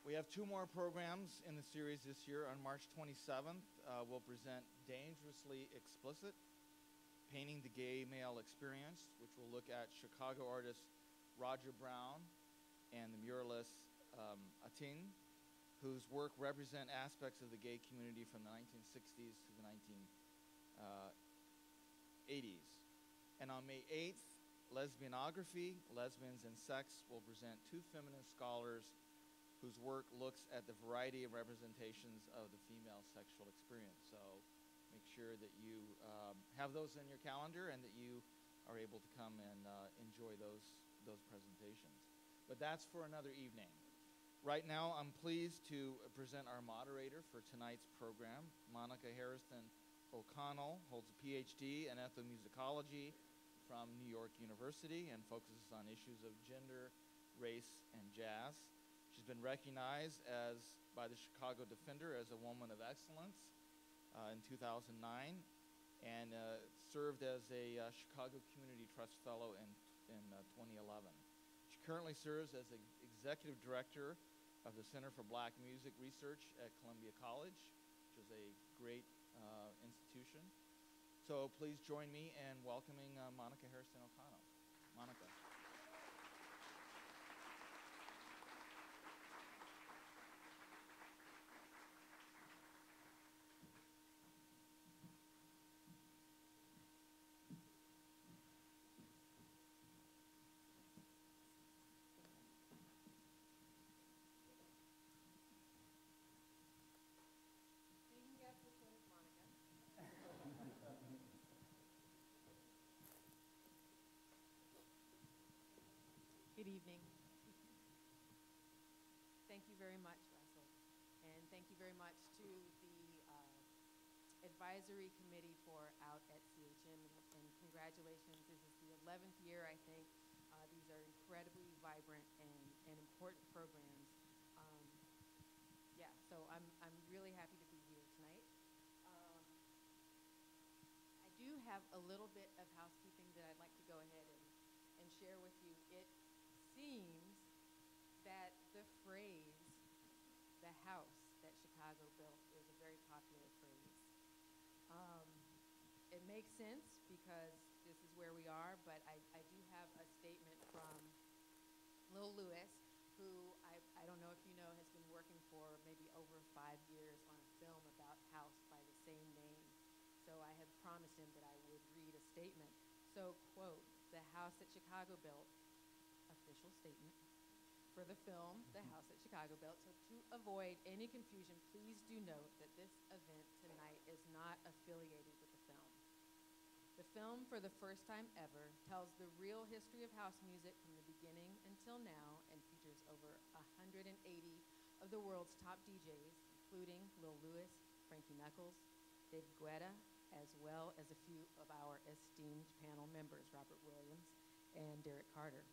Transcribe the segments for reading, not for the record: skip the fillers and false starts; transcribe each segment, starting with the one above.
We have two more programs in the series this year. On March 27th, we'll present Dangerously Explicit, Painting the Gay Male Experience, which will look at Chicago artist Roger Brown and the muralist Atin, whose work represent aspects of the gay community from the 1960s to the 1980s. And on May 8th, Lesbianography, Lesbians and Sex will present two feminist scholars whose work looks at the variety of representations of the female sexual experience. So make sure that you have those in your calendar and that you are able to come and enjoy those presentations. But that's for another evening. Right now, I'm pleased to present our moderator for tonight's program. Monica Hairston-Oconnell holds a PhD in ethnomusicology from New York University and focuses on issues of gender, race, and jazz. She's been recognized by the Chicago Defender as a Woman of Excellence in 2009 and served as a Chicago Community Trust Fellow in 2011. She currently serves as the Executive Director of the Center for Black Music Research at Columbia College, which is a great institution. So please join me in welcoming Monica Hairston-Oconnell. Monica. Good evening. Thank you very much, Russell. And thank you very much to the advisory committee for Out at CHM. And congratulations. This is the 11th year, I think. These are incredibly vibrant and important programs. So I'm really happy to be here tonight. I do have a little bit of housekeeping that I'd like to go ahead and share with you. It seems that the phrase, the house that Chicago built, is a very popular phrase. It makes sense because this is where we are, but I do have a statement from Lil Lewis, who I don't know if you know, has been working for maybe over 5 years on a film about house by the same name. So I had promised him that I would read a statement. So, quote, "The house that Chicago built," official statement for the film, The House that Chicago Built. So to avoid any confusion, please do note that this event tonight is not affiliated with the film. The film, for the first time ever, tells the real history of house music from the beginning until now and features over 180 of the world's top DJs, including Lil Lewis, Frankie Knuckles, David Guetta, as well as a few of our esteemed panel members, Robert Williams and Derrick Carter.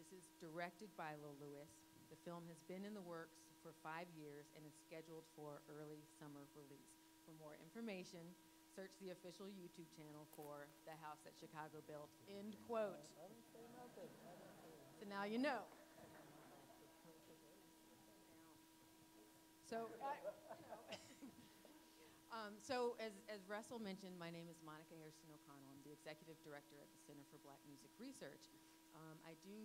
This is directed by Lil Lewis. The film has been in the works for 5 years and is scheduled for early summer release. For more information, search the official YouTube channel for The House That Chicago Built, end quote. I didn't say nothing. So now you know. So, so as Russell mentioned, my name is Monica Hairston-Oconnell. I'm the Executive Director at the Center for Black Music Research. I do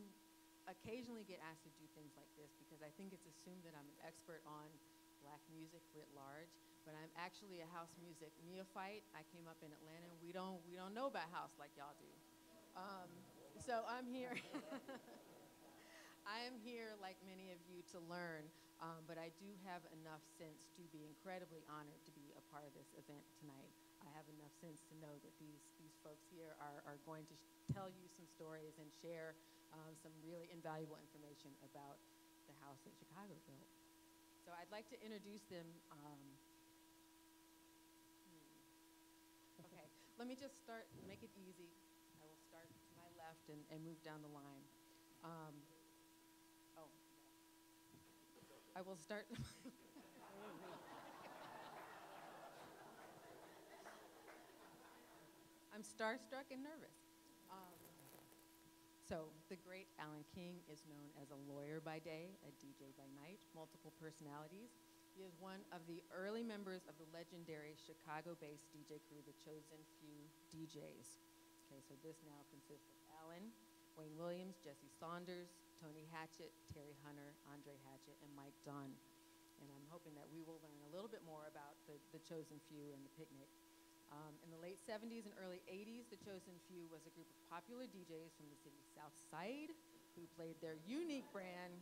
occasionally get asked to do things like this because I think it's assumed that I'm an expert on Black music writ large, but I'm actually a house music neophyte. I came up in Atlanta, and we don't know about house like y'all do. So I'm here. I am here, like many of you, to learn, but I do have enough sense to be incredibly honored to be a part of this event tonight. I have enough sense to know that these folks here are going to tell you some stories and share some really invaluable information about the house that Chicago built. So I'd like to introduce them. Okay, let me just start, make it easy. I will start to my left and move down the line. I will start. I'm starstruck and nervous. So the great Alan King is known as a lawyer by day, a DJ by night, multiple personalities. He is one of the early members of the legendary Chicago-based DJ crew, the Chosen Few DJs. Okay, so this now consists of Alan, Wayne Williams, Jesse Saunders, Tony Hatchett, Terry Hunter, Andre Hatchett, and Mike Dunn. And I'm hoping that we will learn a little bit more about the Chosen Few and the picnic. In the late 70s and early 80s, the Chosen Few was a group of popular DJs from the city's South Side who played their unique brand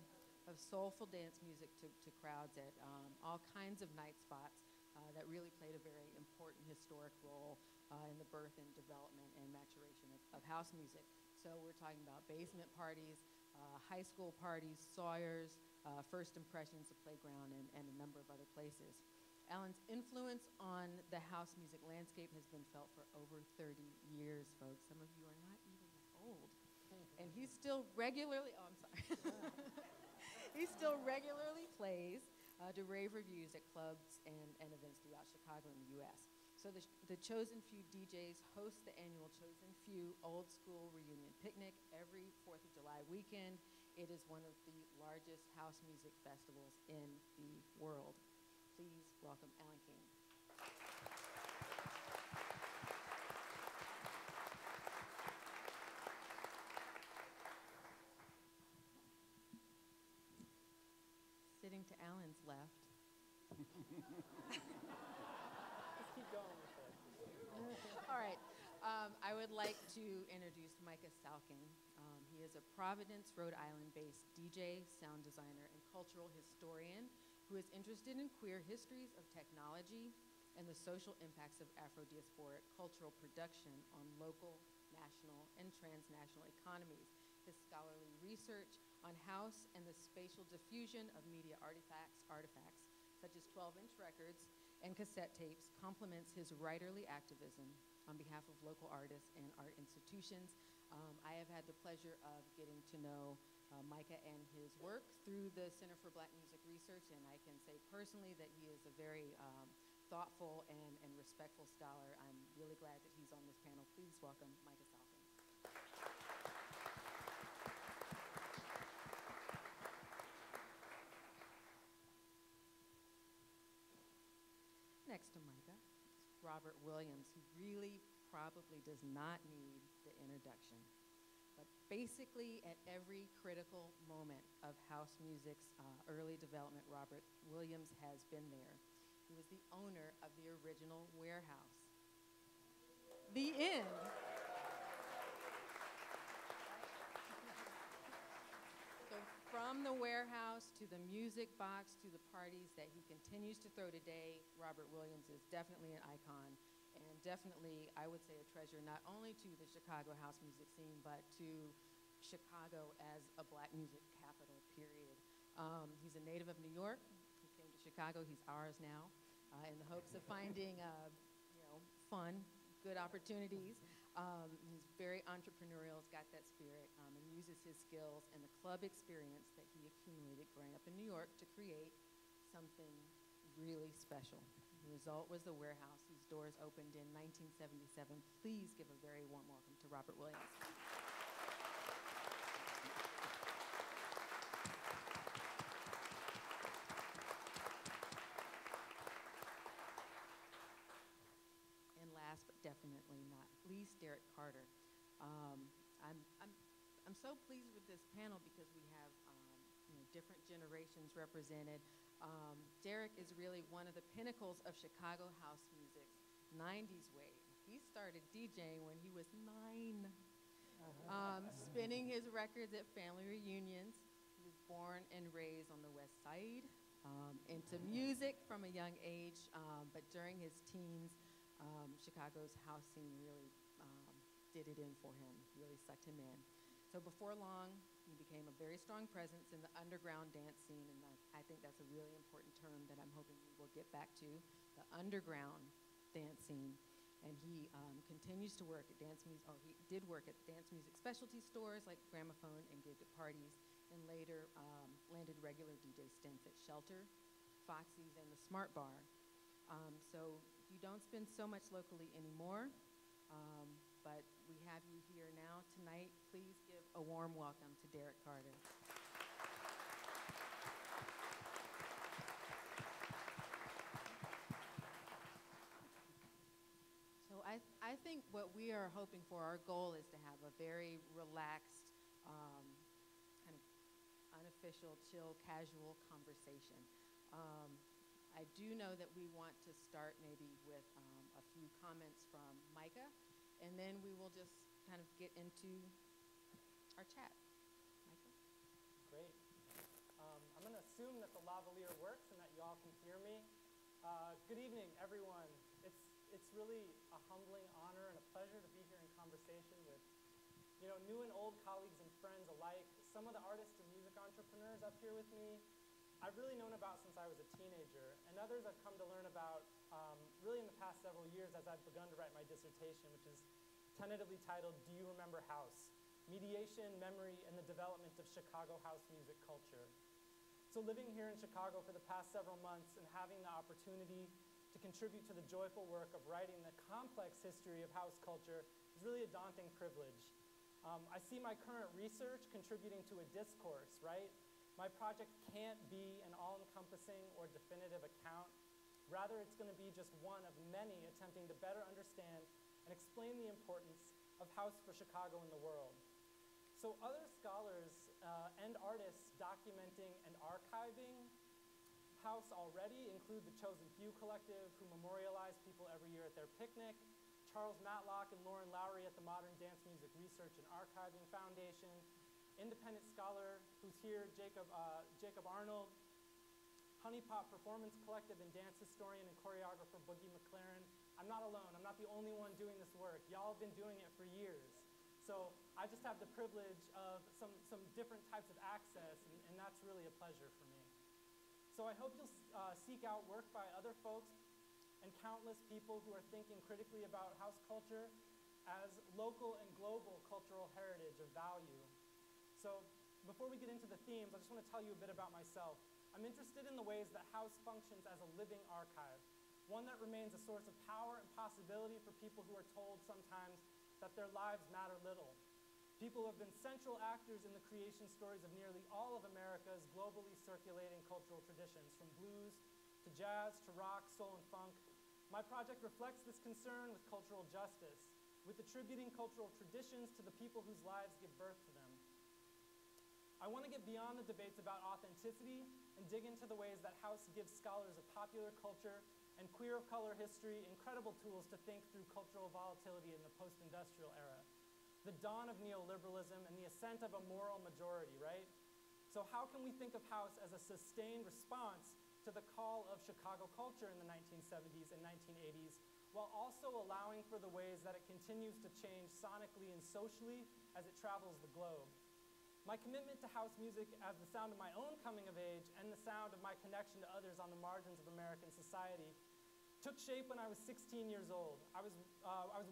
of soulful dance music to crowds at all kinds of night spots that really played a very important historic role in the birth and development and maturation of house music. So we're talking about basement parties, high school parties, Sawyers, First Impressions, the playground, and a number of other places. Alan's influence on the house music landscape has been felt for over 30 years, folks. Some of you are not even that old. And he still regularly, oh, I'm sorry. He still regularly plays to rave reviews at clubs and events throughout Chicago and the U.S. So the Chosen Few DJs host the annual Chosen Few Old School Reunion Picnic every 4th of July weekend. It is one of the largest house music festivals in the world. Please welcome Alan King. Sitting to Alan's left. Just keep going with it. All right. I would like to introduce Micah Salkind. He is a Providence, Rhode Island-based DJ, sound designer, and cultural historian who is interested in queer histories of technology and the social impacts of Afro-diasporic cultural production on local, national, and transnational economies. His scholarly research on house and the spatial diffusion of media artifacts such as 12-inch records and cassette tapes complements his writerly activism on behalf of local artists and art institutions. I have had the pleasure of getting to know Micah and his work through the Center for Black Music Research, and I can say personally that he is a very thoughtful and respectful scholar. I'm really glad that he's on this panel. Please welcome Micah Salkind. Next to Micah is Robert Williams, who really probably does not need the introduction. But basically, at every critical moment of house music's early development, Robert Williams has been there. He was the owner of the original warehouse. The end. So from the warehouse to the music box to the parties that he continues to throw today, Robert Williams is definitely an icon. And definitely, I would say, a treasure not only to the Chicago house music scene, but to Chicago as a Black music capital, period. He's a native of New York. He came to Chicago. He's ours now in the hopes of finding, fun, good opportunities. He's very entrepreneurial, has got that spirit, and uses his skills and the club experience that he accumulated growing up in New York to create something really special. The result was the warehouse, whose doors opened in 1977. Please give a very warm welcome to Robert Williams. And last but definitely not least, Derrick Carter. I'm so pleased with this panel because we have different generations represented. Derrick is really one of the pinnacles of Chicago house music's 90s wave. He started DJing when he was 9, spinning his records at family reunions. He was born and raised on the West Side, into music from a young age, but during his teens, Chicago's house scene really did it in for him, really sucked him in. So before long, he became a very strong presence in the underground dance scene, and I think that's a really important term that I'm hoping we will get back to, the underground dance scene. And he continues to work at he did work at dance music specialty stores like Gramophone and gigged at parties, and later landed regular DJ stints at Shelter, Foxy's, and the Smart Bar. So you don't spend so much locally anymore. but we have you here now tonight. Please give a warm welcome to Derrick Carter. So I think what we are hoping for, our goal is to have a very relaxed, kind of unofficial, chill, casual conversation. I do know that we want to start maybe with a few comments from Micah, and then we will just kind of get into our chat. Micah? Great. I'm going to assume that the lavalier works and that you all can hear me. Good evening, everyone. It's really a humbling honor and a pleasure to be here in conversation with, new and old colleagues and friends alike. Some of the artists and music entrepreneurs up here with me, I've really known about since I was a teenager, and others I've come to learn about really in the past several years as I've begun to write my dissertation, which is tentatively titled, Do You Remember House? Mediation, Memory, and the Development of Chicago House Music Culture. So living here in Chicago for the past several months and having the opportunity to contribute to the joyful work of writing the complex history of house culture is really a daunting privilege. I see my current research contributing to a discourse, right? My project can't be an all-encompassing or definitive account. Rather, it's going to be just one of many attempting to better understand and explain the importance of house for Chicago and the world. So other scholars and artists documenting and archiving house already include the Chosen Few Collective, who memorialize people every year at their picnic, Charles Matlock and Lauren Lowry at the Modern Dance Music Research and Archiving Foundation, independent scholar who's here, Jacob Arnold, Honey Pot Performance Collective and dance historian and choreographer Boogie McLaren. I'm not alone. I'm not the only one doing this work. Y'all have been doing it for years. So I just have the privilege of some different types of access, and that's really a pleasure for me. So I hope you'll seek out work by other folks and countless people who are thinking critically about house culture as local and global cultural heritage of value. So before we get into the themes, I just want to tell you a bit about myself. I'm interested in the ways that house functions as a living archive, one that remains a source of power and possibility for people who are told sometimes that their lives matter little. People who have been central actors in the creation stories of nearly all of America's globally circulating cultural traditions, from blues to jazz to rock, soul, and funk. My project reflects this concern with cultural justice, with attributing cultural traditions to the people whose lives give birth to them. I want to get beyond the debates about authenticity and dig into the ways that house gives scholars of popular culture and queer of color history incredible tools to think through cultural volatility in the post-industrial era, the dawn of neoliberalism and the ascent of a moral majority, right? So how can we think of house as a sustained response to the call of Chicago culture in the 1970s and 1980s, while also allowing for the ways that it continues to change sonically and socially as it travels the globe? My commitment to house music as the sound of my own coming of age and the sound of my connection to others on the margins of American society took shape when I was 16 years old. I was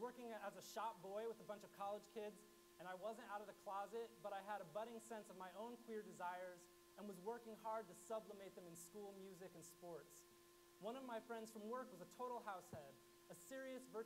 working as a shop boy with a bunch of college kids, and I wasn't out of the closet, but I had a budding sense of my own queer desires and was working hard to sublimate them in school, music, and sports. One of my friends from work was a total house head, a serious virtual